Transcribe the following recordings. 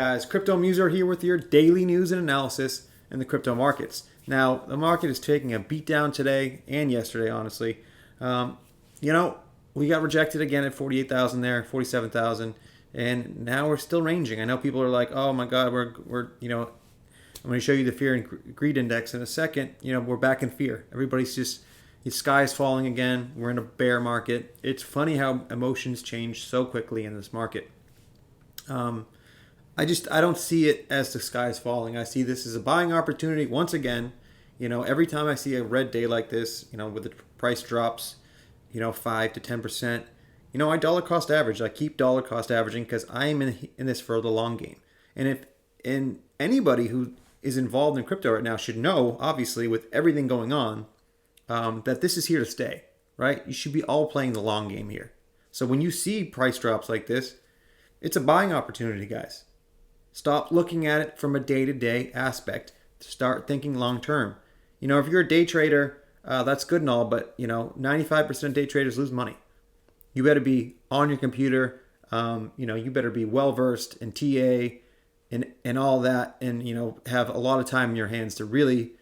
guys? Crypto Muser here with your daily news and analysis in the crypto markets. Now, the market is taking a beat down today and yesterday, honestly. We got rejected again at 48,000 there, 47,000, and now we're still ranging. I know people are like, "Oh my God, we're I'm going to show you the fear and greed index in a second. We're back in fear. Everybody's just, the sky is falling again. We're in a bear market. It's funny how emotions change so quickly in this market. I don't see it as the sky is falling. I see this as a buying opportunity once again. Every time I see a red day like this, with the price drops, 5 to 10%, I dollar cost average. I keep dollar cost averaging because I am in this for the long game. And anybody who is involved in crypto right now should know, obviously, with everything going on, that this is here to stay, right? You should be all playing the long game here. So when you see price drops like this, it's a buying opportunity, guys. Stop looking at it from a day-to-day aspect. Start thinking long-term. If you're a day trader, that's good and all, but 95% of day traders lose money. You better be on your computer. You better be well-versed in TA and all that, and have a lot of time in your hands to really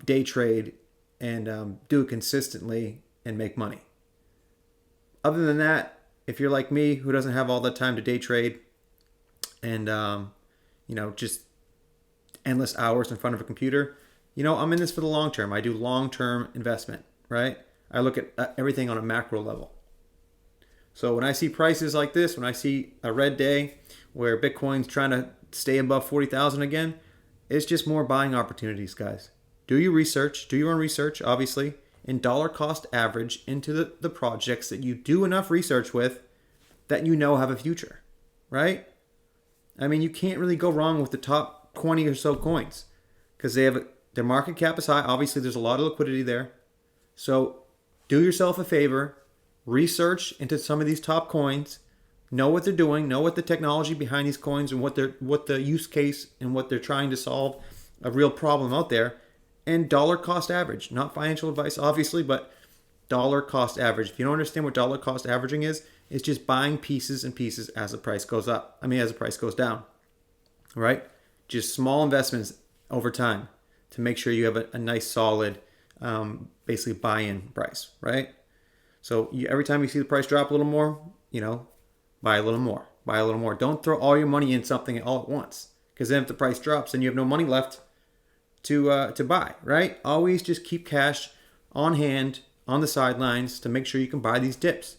day trade and do it consistently and make money. Other than that, if you're like me, who doesn't have all the time to day trade and just endless hours in front of a computer, I'm in this for the long term. I do long-term investment, right? I look at everything on a macro level. So when I see prices like this, when I see a red day where Bitcoin's trying to stay above 40,000 again, it's just more buying opportunities, guys. Do your research, do your own research, obviously, and dollar cost average into the projects that you do enough research with that have a future, right? I mean, you can't really go wrong with the top 20 or so coins because their market cap is high. Obviously, there's a lot of liquidity there. So do yourself a favor, research into some of these top coins, know what they're doing, know what the technology behind these coins and what the use case and what they're trying to solve a real problem out there, and dollar cost average. Not financial advice, obviously, but dollar cost average. If you don't understand what dollar cost averaging is, it's just buying pieces and pieces as the price goes up. As the price goes down, right? Just small investments over time to make sure you have a nice solid, basically buy-in price, right? So every time you see the price drop a little more, buy a little more, buy a little more. Don't throw all your money in something all at once, because then if the price drops, then you have no money left to buy, right? Always just keep cash on hand on the sidelines to make sure you can buy these dips.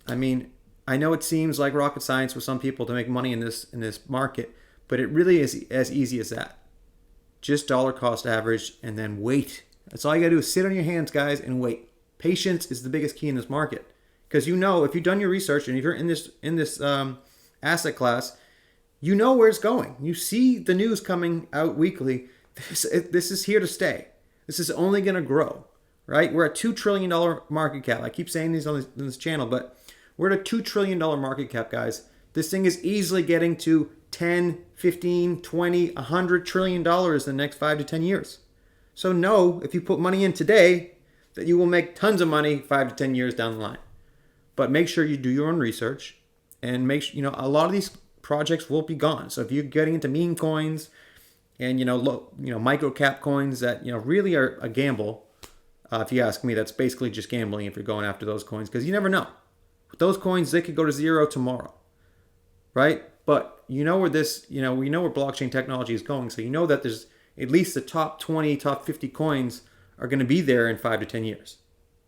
I know it seems like rocket science for some people to make money in this market, but it really is as easy as that. Just dollar cost average and then wait. That's all you gotta do is sit on your hands, guys, and wait. Patience is the biggest key in this market. Because if you've done your research and if you're in this asset class, you know where it's going. You see the news coming out weekly. This is here to stay. This is only going to grow, right? We're at $2 trillion market cap. I keep saying these on this channel, but we're at a $2 trillion market cap, guys. This thing is easily getting to 10, 15, 20, $100 trillion in the next 5 to 10 years. So know if you put money in today that you will make tons of money 5 to 10 years down the line. But make sure you do your own research and make sure, a lot of these projects will be gone. So if you're getting into meme coins and, micro cap coins that, really are a gamble, if you ask me, that's basically just gambling if you're going after those coins, because you never know. With those coins, they could go to zero tomorrow, right? But we know where blockchain technology is going. So that there's at least the top 20, top 50 coins are going to be there in 5 to 10 years,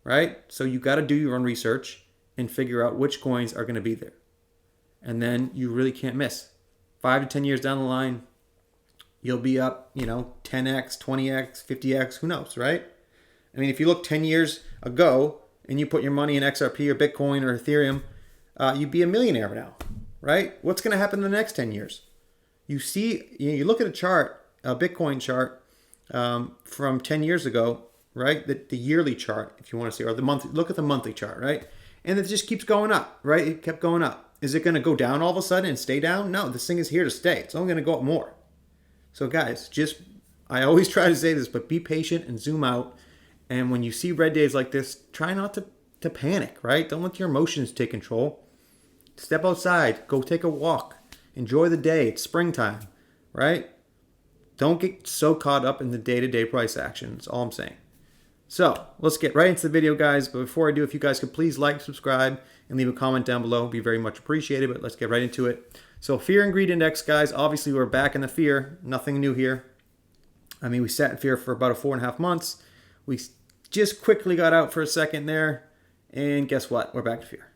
right? So you got to do your own research and figure out which coins are going to be there. And then you really can't miss. 5 to 10 years down the line, you'll be up, 10x, 20x, 50x, who knows, right? If you look 10 years ago and you put your money in XRP or Bitcoin or Ethereum, you'd be a millionaire now, right? What's going to happen in the next 10 years? You look at a chart, a Bitcoin chart from 10 years ago, right? The yearly chart, if you want to see, or the month. Look at the monthly chart, right? And it just keeps going up, right? It kept going up. Is it going to go down all of a sudden and stay down? No, this thing is here to stay. It's only going to go up more. So guys, I always try to say this, but be patient and zoom out. And when you see red days like this, try not to panic, right? Don't let your emotions take control. Step outside, go take a walk, Enjoy the day. It's springtime, right? Don't get so caught up in the day-to-day price action. That's all I'm saying. So let's get right into the video, guys. But before I do, if you guys could please like, subscribe, and leave a comment down below, it'd be very much appreciated. But let's get right into it. So fear and greed index, guys. Obviously, we're back in the fear. Nothing new here. I mean, we sat in fear for about 4.5 months. We just quickly got out for a second there. And guess what? We're back to fear.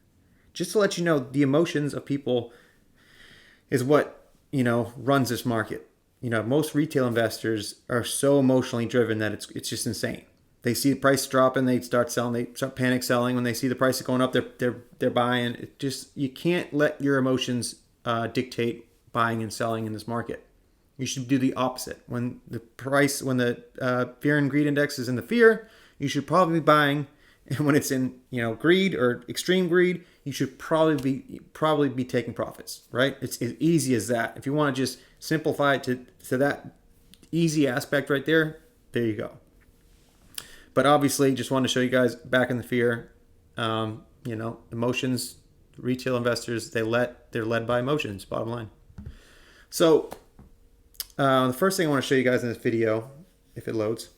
Just to let you know, the emotions of people is what, runs this market. Most retail investors are so emotionally driven that it's just insane. They see the price drop and they start selling. They start panic selling. When they see the price going up, they're buying. You can't let your emotions dictate buying and selling in this market. You should do the opposite. When the fear and greed index is in the fear, you should probably be buying. And when it's in greed or extreme greed, you should probably be taking profits, right? It's as easy as that. If you want to just simplify it to that easy aspect right there, there you go. But obviously, just wanted to show you guys back in the fear. Emotions, retail investors, they're led by emotions, bottom line. So the first thing I want to show you guys in this video, if it loads.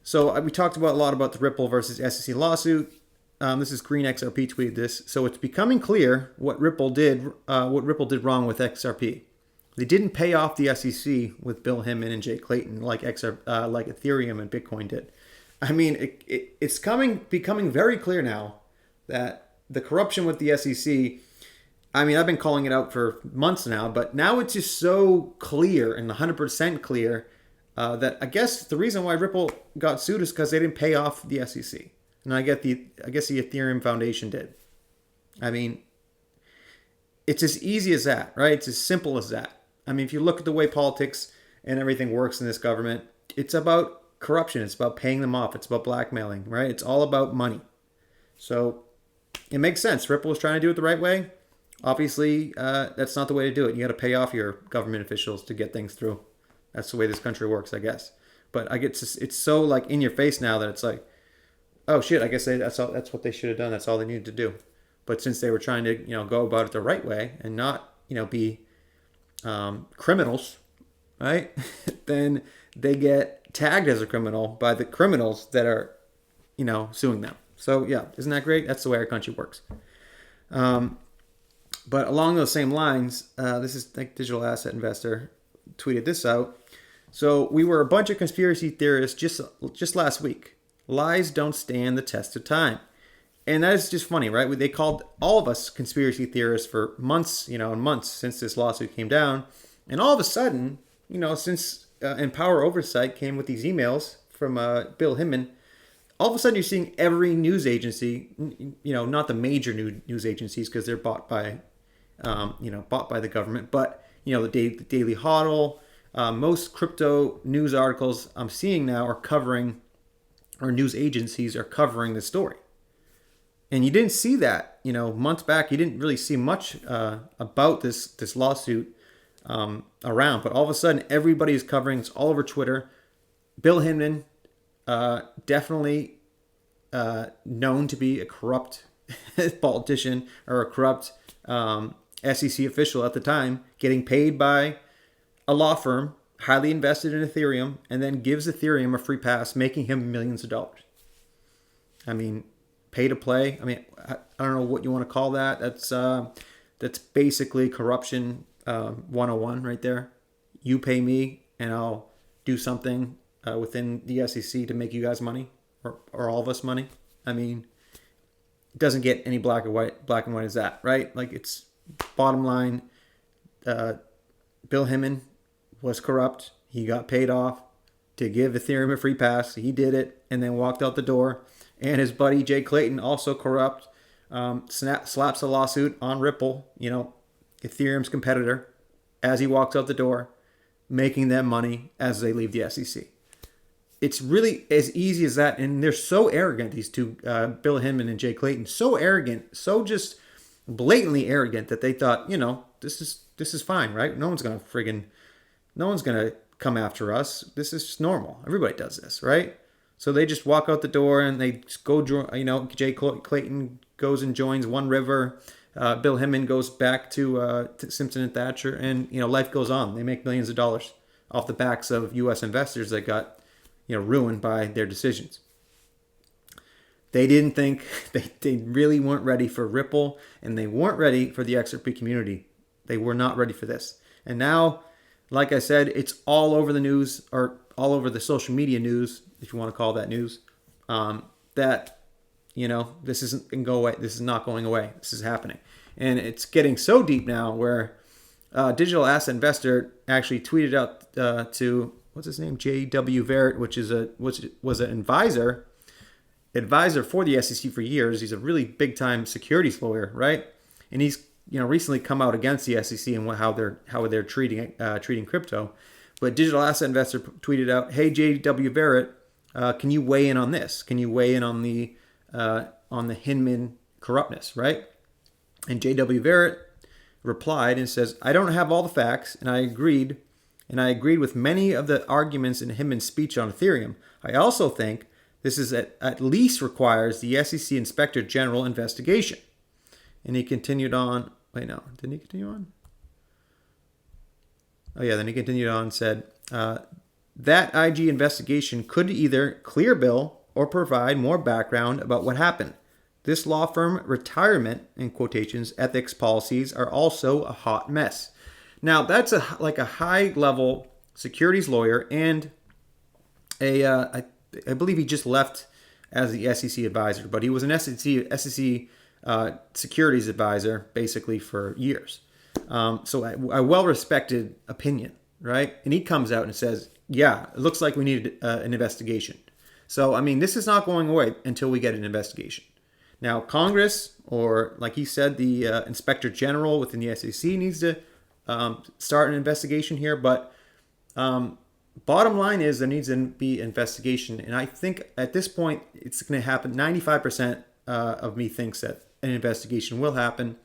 So we talked a lot about the Ripple versus SEC lawsuit. This is Green XRP tweeted this. So it's becoming clear what Ripple did wrong with XRP. They didn't pay off the SEC with Bill Hinman and Jay Clayton like Ethereum and Bitcoin did. I mean, it's becoming very clear now that the corruption with the SEC. I mean, I've been calling it out for months now, but now it's just so clear and 100% clear that I guess the reason why Ripple got sued is because they didn't pay off the SEC. And I guess the Ethereum Foundation did. I mean, it's as easy as that, right? It's as simple as that. I mean, if you look at the way politics and everything works in this government, it's about corruption. It's about paying them off. It's about blackmailing, right? It's all about money. So it makes sense. Ripple was trying to do it the right way. Obviously, that's not the way to do it. You got to pay off your government officials to get things through. That's the way this country works, I guess. But it's so in your face now that it's like, oh shit, I guess that's what they should have done. That's all they needed to do. But since they were trying to go about it the right way and not be criminals, right? Then they get tagged as a criminal by the criminals that are suing them. So yeah, isn't that great? That's the way our country works. But along those same lines, this is Digital Asset Investor tweeted this out. So we were a bunch of conspiracy theorists just last week. Lies don't stand the test of time. And that is just funny, right? They called all of us conspiracy theorists for months, and months since this lawsuit came down. And all of a sudden, since Empower Oversight came with these emails from Bill Hinman, all of a sudden you're seeing every news agency, not the major news agencies because they're bought by the government, but the Daily Hodl, most crypto news articles I'm seeing now are covering, or news agencies are covering the story. And you didn't see that, months back. You didn't really see much about this lawsuit around, but all of a sudden everybody is covering. It's all over Twitter. Bill Hinman, definitely known to be a corrupt politician or a corrupt SEC official at the time, getting paid by a law firm, highly invested in Ethereum, and then gives Ethereum a free pass, making him millions of dollars. I mean, pay to play. I mean, I don't know what you want to call that. That's basically corruption 101 right there. You pay me, and I'll do something within the SEC to make you guys money, or all of us money. I mean, it doesn't get any black and white as that, right? It's bottom line. Bill Hinman was corrupt. He got paid off to give Ethereum a free pass. He did it and then walked out the door. And his buddy Jay Clayton, also corrupt, slaps a lawsuit on Ripple, Ethereum's competitor, as he walks out the door, making them money as they leave the SEC. It's really as easy as that. And they're so arrogant, these two, Bill Hinman and Jay Clayton, so arrogant, so just blatantly arrogant that they thought, this is fine, right? No one's gonna come after us. This is just normal. Everybody does this, right? So they just walk out the door and they go, Jay Clayton goes and joins One River, Bill Hinman goes back to Simpson and Thatcher, and life goes on. They make millions of dollars off the backs of U.S. investors that got ruined by their decisions. They didn't think they really weren't ready for Ripple, and they weren't ready for the XRP community. They were not ready for this, and now, like I said, it's all over the news, or all over the social media news, if you want to call that news. That this isn't going to go away. This is not going away. This is happening. And it's getting so deep now where Digital Asset Investor actually tweeted out to, what's his name? J.W. Verrett, which was an advisor for the SEC for years. He's a really big time securities lawyer, right? And he's recently come out against the SEC and how they're treating crypto. But Digital Asset Investor tweeted out, "Hey J.W. Verrett, can you weigh in on this? Can you weigh in on the Hinman corruptness, right?" And J.W. Verrett replied and says, "I don't have all the facts, and I agreed with many of the arguments in Hinman's speech on Ethereum. I also think this is at least requires the SEC Inspector General investigation." And he continued on. Wait, no, didn't he continue on? Oh yeah, then he continued on and said, that IG investigation could either clear Bill or provide more background about what happened. This law firm retirement, in quotations, ethics policies are also a hot mess. Now, that's a high-level securities lawyer, and I believe he just left as the SEC advisor, but he was an SEC securities advisor basically for years. So a well-respected opinion, right? And he comes out and says, yeah, it looks like we need an investigation. So, this is not going away until we get an investigation. Now, Congress, or like he said, the Inspector General within the SEC needs to start an investigation here. But bottom line is there needs to be investigation. And I think at this point, it's going to happen. 95% of me thinks that an investigation will happen.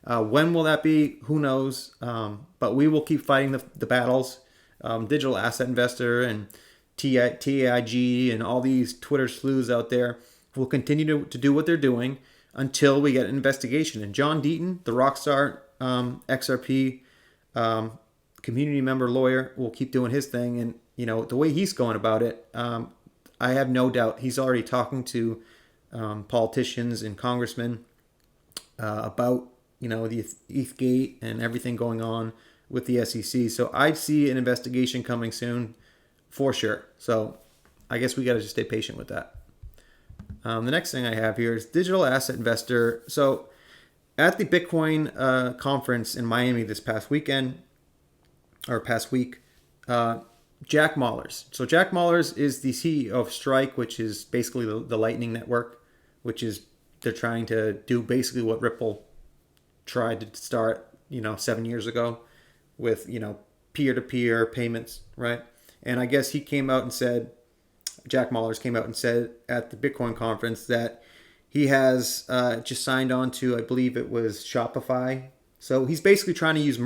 When will that be? Who knows? But we will keep fighting the battles. Digital Asset Investor and TAIG and all these Twitter sleuths out there will continue to do what they're doing until we get an investigation. And John Deaton, the rockstar XRP community member lawyer, will keep doing his thing. And, the way he's going about it, I have no doubt he's already talking to politicians and congressmen about the ETHgate and everything going on with the SEC. So I'd see an investigation coming soon for sure. So I guess we got to just stay patient with that. The next thing I have here is Digital Asset Investor. So at the Bitcoin conference in Miami this past week, Jack Mallers. So Jack Mallers is the CEO of Strike, which is basically the Lightning Network, which is they're trying to do basically what Ripple tried to start, 7 years ago with, peer-to-peer payments, right? And I guess Jack Mallers came out and said at the Bitcoin conference that he has just signed on to, I believe it was Shopify. So he's basically trying to use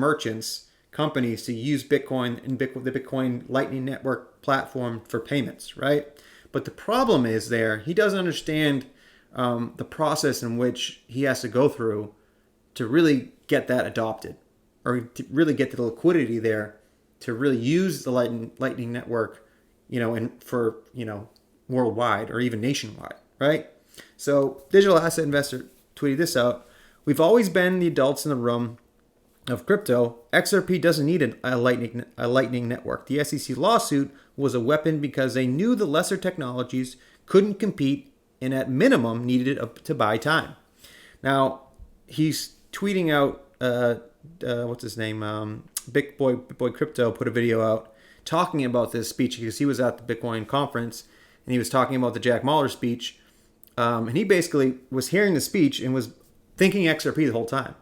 companies to use Bitcoin and the Bitcoin Lightning Network platform for payments, right? But the problem is he doesn't understand the process in which he has to go through to really get that adopted, or to really get the liquidity there to really use the Lightning Network, and for, worldwide or even nationwide, right? So Digital Asset Investor tweeted this out. "We've always been the adults in the room of crypto. XRP doesn't need a lightning network. The SEC lawsuit was a weapon because they knew the lesser technologies couldn't compete and at minimum needed to buy time." Now, he's tweeting out, what's his name? Big Boy Crypto put a video out talking about this speech because he was at the Bitcoin conference and he was talking about the Jack Mallers speech. And he basically was hearing the speech and was thinking XRP the whole time.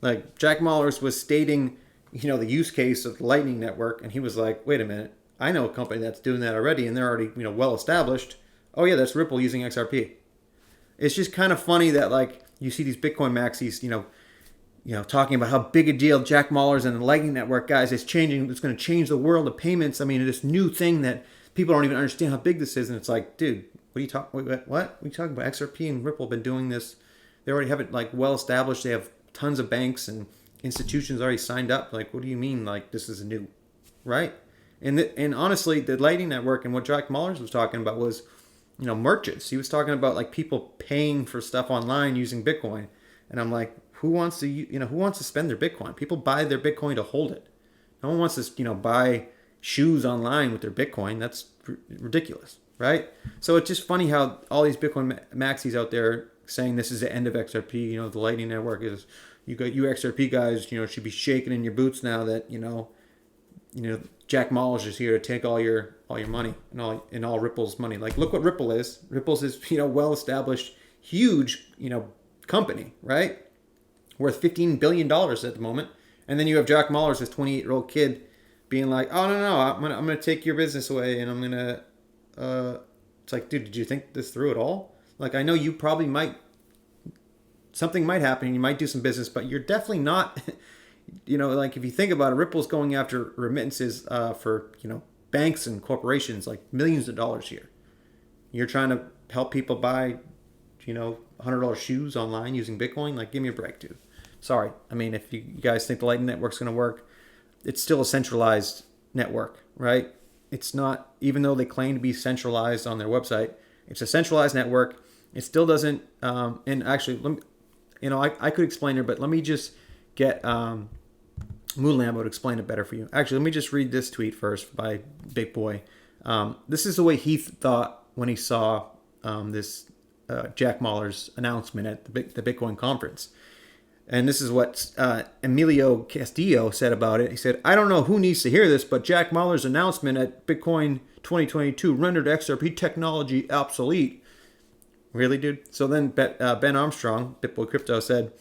Like, Jack Mallers was stating, the use case of the Lightning Network, and he was like, wait a minute, I know a company that's doing that already, and they're already, well established. Oh yeah, that's Ripple using XRP. It's just kind of funny that you see these Bitcoin maxis, talking about how big a deal Jack Mallers and the Lightning Network, guys, it's going to change the world of payments. This new thing that people don't even understand how big this is. And it's like, dude, what are you talking about? XRP and Ripple have been doing this. They already have it well established. They have tons of banks and institutions already signed up. Like, what do you mean? Like, this is new, right? And honestly, the Lightning Network and what Jack Mallers was talking about was, merchants. He was talking about like people paying for stuff online using Bitcoin, and I'm like, who wants to spend their Bitcoin? People buy their Bitcoin to hold it. No one wants to buy shoes online with their Bitcoin. That's ridiculous, right? So it's just funny how all these Bitcoin maxis out there saying this is the end of XRP. The Lightning Network is, you XRP guys, should be shaking in your boots now that Jack Mallers is here to take all your money and all Ripple's money. Like, look what Ripple is. Ripple's is well established, huge company, right? Worth $15 billion at the moment. And then you have Jack Mallers, this 28-year-old kid, being like, oh no, I'm gonna take your business away, and I'm gonna it's like, dude, did you think this through at all? Like, I know you probably something might happen and you might do some business, but you're definitely not like, if you think about it, Ripple's going after remittances for banks and corporations, like millions of dollars here. You're trying to help people buy $100 shoes online using Bitcoin. Like, give me a break, dude. Sorry. I mean, if you guys think the Lightning Network's going to work, it's still a centralized network, right? It's not, even though they claim to be centralized on their website, it's a centralized network. It still doesn't, and actually, I could explain it, but let me just get Lambo to explain it better for you. Actually, let me just read this tweet first by Big Boy. This is the way he thought when he saw this Jack Mallers announcement at the Bitcoin conference. And this is what Emilio Castillo said about it. He said, I don't know who needs to hear this, but Jack Mallers' announcement at Bitcoin 2022 rendered XRP technology obsolete. Really, dude? So then Ben Armstrong, BitBoy Crypto, said,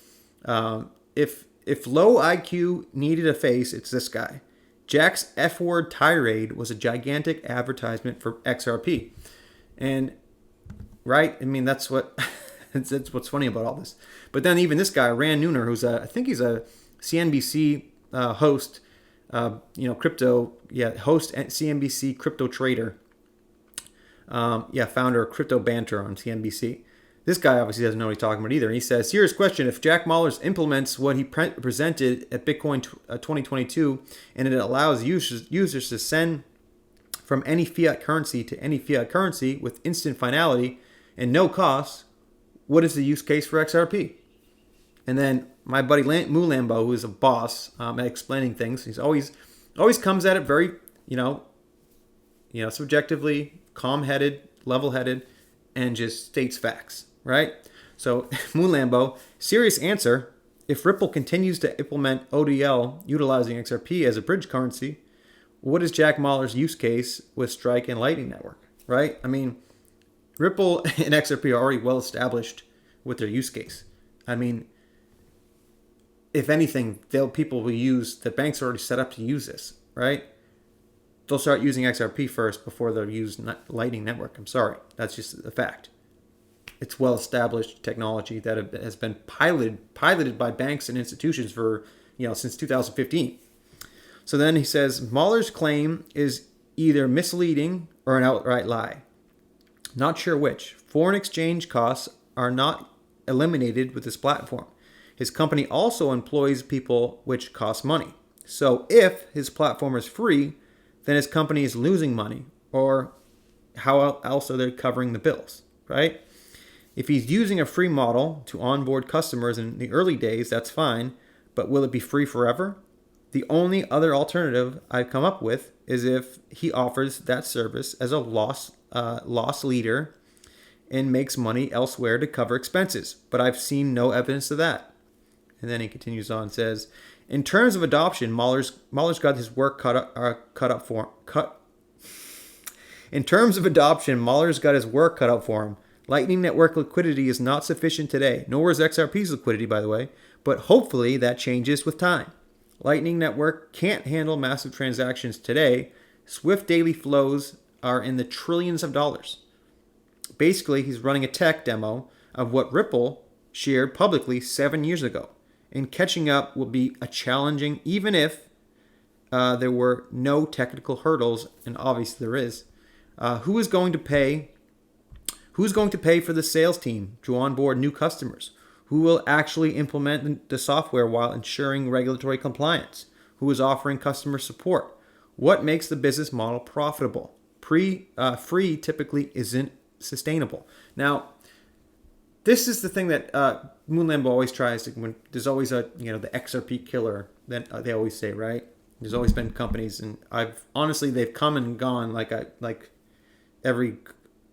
if low IQ needed a face, it's this guy. Jack's F-word tirade was a gigantic advertisement for XRP. And, right? I mean, that's what... That's what's funny about all this. But then even this guy, Rand Neuner, who's I think he's a CNBC host, crypto, host at CNBC crypto trader, founder of Crypto Banter on CNBC. This guy obviously doesn't know what he's talking about either. And he says, serious question, if Jack Mallers implements what he presented at Bitcoin 2022 and it allows users to send from any fiat currency to any fiat currency with instant finality and no cost, what is the use case for XRP? And then my buddy Lambo, who is a boss at explaining things, he's always comes at it very, subjectively, calm-headed, level-headed, and just states facts, right? So Lambo, serious answer, if Ripple continues to implement ODL utilizing XRP as a bridge currency, what is Jack Mallers' use case with Strike and Lightning Network, right? I mean, Ripple and XRP are already well established with their use case. I mean, if anything, people will use, the banks are already set up to use this, right? They'll start using XRP first before they'll use Lightning Network. I'm sorry. That's just a fact. It's well established technology that has been piloted by banks and institutions for, since 2015. So then he says, Mallers' claim is either misleading or an outright lie. Not sure which. Foreign exchange costs are not eliminated with this platform. His company also employs people, which costs money. So if his platform is free, then his company is losing money, or how else are they covering the bills, right? If he's using a free model to onboard customers in the early days, that's fine, but will it be free forever? The only other alternative I've come up with is if he offers that service as a loss leader and makes money elsewhere to cover expenses. But I've seen no evidence of that. And then he continues on and says, in terms of adoption, Mallers got his work cut up for him. In terms of adoption, Mallers got his work cut out for him. Lightning Network liquidity is not sufficient today, nor is XRP's liquidity, by the way, but hopefully that changes with time. Lightning Network can't handle massive transactions today. Swift daily flows are in the trillions of dollars. Basically, he's running a tech demo of what Ripple shared publicly 7 years ago. And catching up will be a challenging, even if there were no technical hurdles, and obviously there is. Who's going to pay for the sales team to onboard new customers? Who will actually implement the software while ensuring regulatory compliance? Who is offering customer support? What makes the business model profitable? Free typically isn't sustainable. Now, this is the thing that Moon Lambo always tries to. When there's always the XRP killer that they always say, right? There's always been companies, and they've come and gone. Like every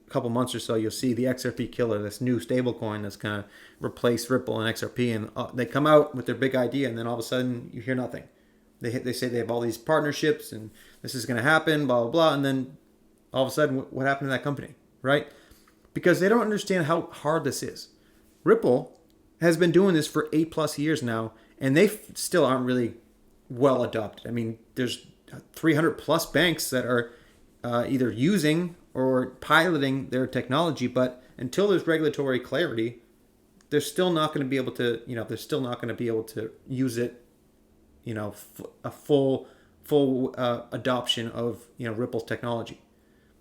couple months or so, you'll see the XRP killer, this new stablecoin that's going to replace Ripple and XRP, and they come out with their big idea, and then all of a sudden you hear nothing. They say they have all these partnerships, and this is going to happen, blah blah blah, and then all of a sudden, what happened to that company, right? Because they don't understand how hard this is. Ripple has been doing this for 8+ years now, and they still aren't really well adopted. I mean, there's 300+ banks that are either using or piloting their technology, but until there's regulatory clarity, they're still not going to be able to, use it, a full adoption of, Ripple's technology.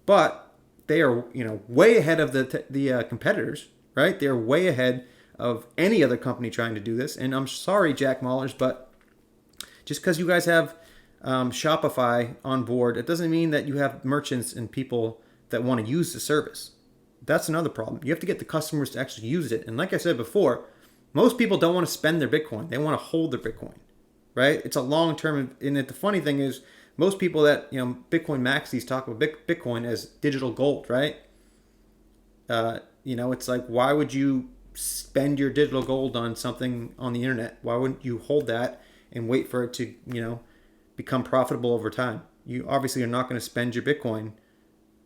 But they are, way ahead of the competitors, right? They're way ahead of any other company trying to do this. And I'm sorry, Jack Mallers, but just because you guys have Shopify on board, it doesn't mean that you have merchants and people that want to use the service. That's another problem. You have to get the customers to actually use it. And like I said before, most people don't want to spend their Bitcoin. They want to hold their Bitcoin, right? It's a long-term. And the funny thing is, most people that, Bitcoin maxis talk about Bitcoin as digital gold, right? It's like, why would you spend your digital gold on something on the internet? Why wouldn't you hold that and wait for it to, become profitable over time? You obviously are not going to spend your Bitcoin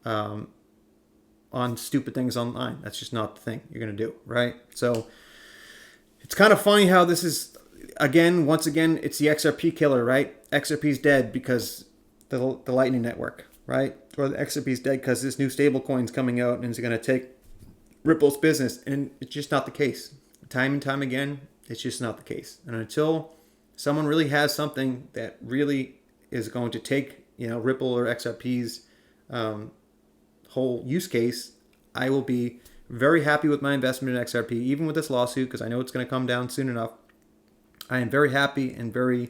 on stupid things online. That's just not the thing you're going to do, right? So it's kind of funny how this is, once again, it's the XRP killer, right? XRP is dead because the Lightning Network, right? Or the XRP is dead because this new stable coin's coming out and it's going to take Ripple's business. And it's just not the case. Time and time again, it's just not the case. And until someone really has something that really is going to take, Ripple or XRP's whole use case, I will be very happy with my investment in XRP, even with this lawsuit, because I know it's going to come down soon enough. I am very happy and very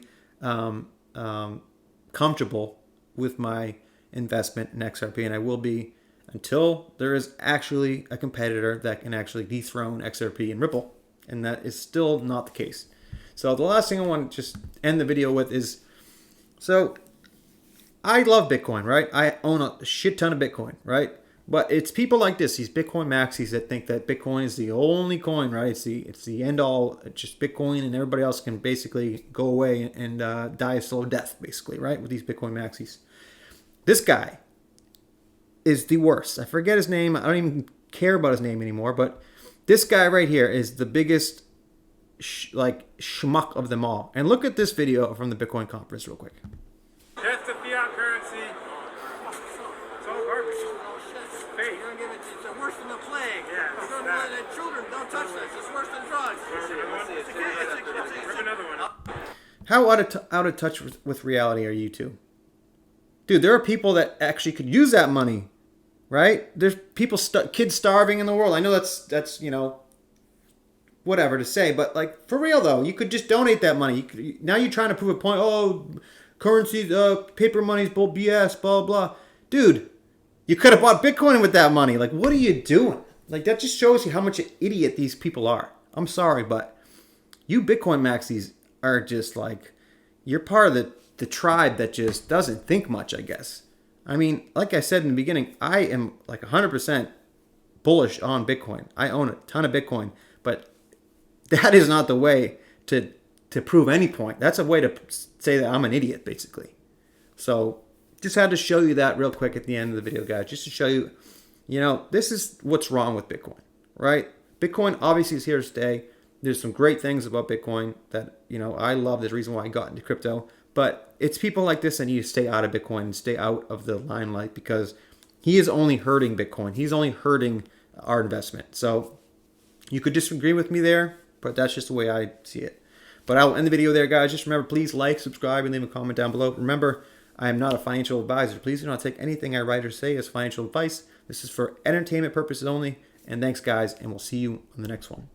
comfortable with my investment in XRP, and I will be until there is actually a competitor that can actually dethrone XRP and Ripple, and that is still not the case. So the last thing I want to just end the video with is, so I love Bitcoin, right? I own a shit ton of Bitcoin, right? But it's people like this, these Bitcoin maxis, that think that Bitcoin is the only coin, right? It's the end all, it's just Bitcoin, and everybody else can basically go away and die a slow death, basically, right? With these Bitcoin maxis. This guy is the worst. I forget his name. I don't even care about his name anymore. But this guy right here is the biggest schmuck of them all. And look at this video from the Bitcoin conference real quick. That's the fiat currency. It's all garbage. It's fake. It's worse than the plague. Yeah, It's worse than children. Don't touch this. It's worse than drugs. Rip another one. How out of touch with reality are you two? Dude, there are people that actually could use that money, right? There's people, kids starving in the world. I know that's whatever to say, but like for real though, you could just donate that money. Now you're trying to prove a point. Oh, currency, paper money's bull BS, blah blah. Dude, you could have bought Bitcoin with that money. Like, what are you doing? Like, that just shows you how much an idiot these people are. I'm sorry, but you Bitcoin maxis are just like, you're part of the tribe that just doesn't think much, I guess. I mean, like I said in the beginning, I am like 100% bullish on Bitcoin. I own a ton of Bitcoin, but that is not the way to prove any point. That's a way to say that I'm an idiot, basically. So just had to show you that real quick at the end of the video, guys, just to show you, this is what's wrong with Bitcoin, right? Bitcoin obviously is here to stay. There's some great things about Bitcoin that, I love. There's a reason why I got into crypto. But it's people like this that need to stay out of Bitcoin and stay out of the limelight, because he is only hurting Bitcoin. He's only hurting our investment. So you could disagree with me there, but that's just the way I see it. But I'll end the video there, guys. Just remember, please like, subscribe, and leave a comment down below. Remember, I am not a financial advisor. Please do not take anything I write or say as financial advice. This is for entertainment purposes only. And thanks, guys, and we'll see you on the next one.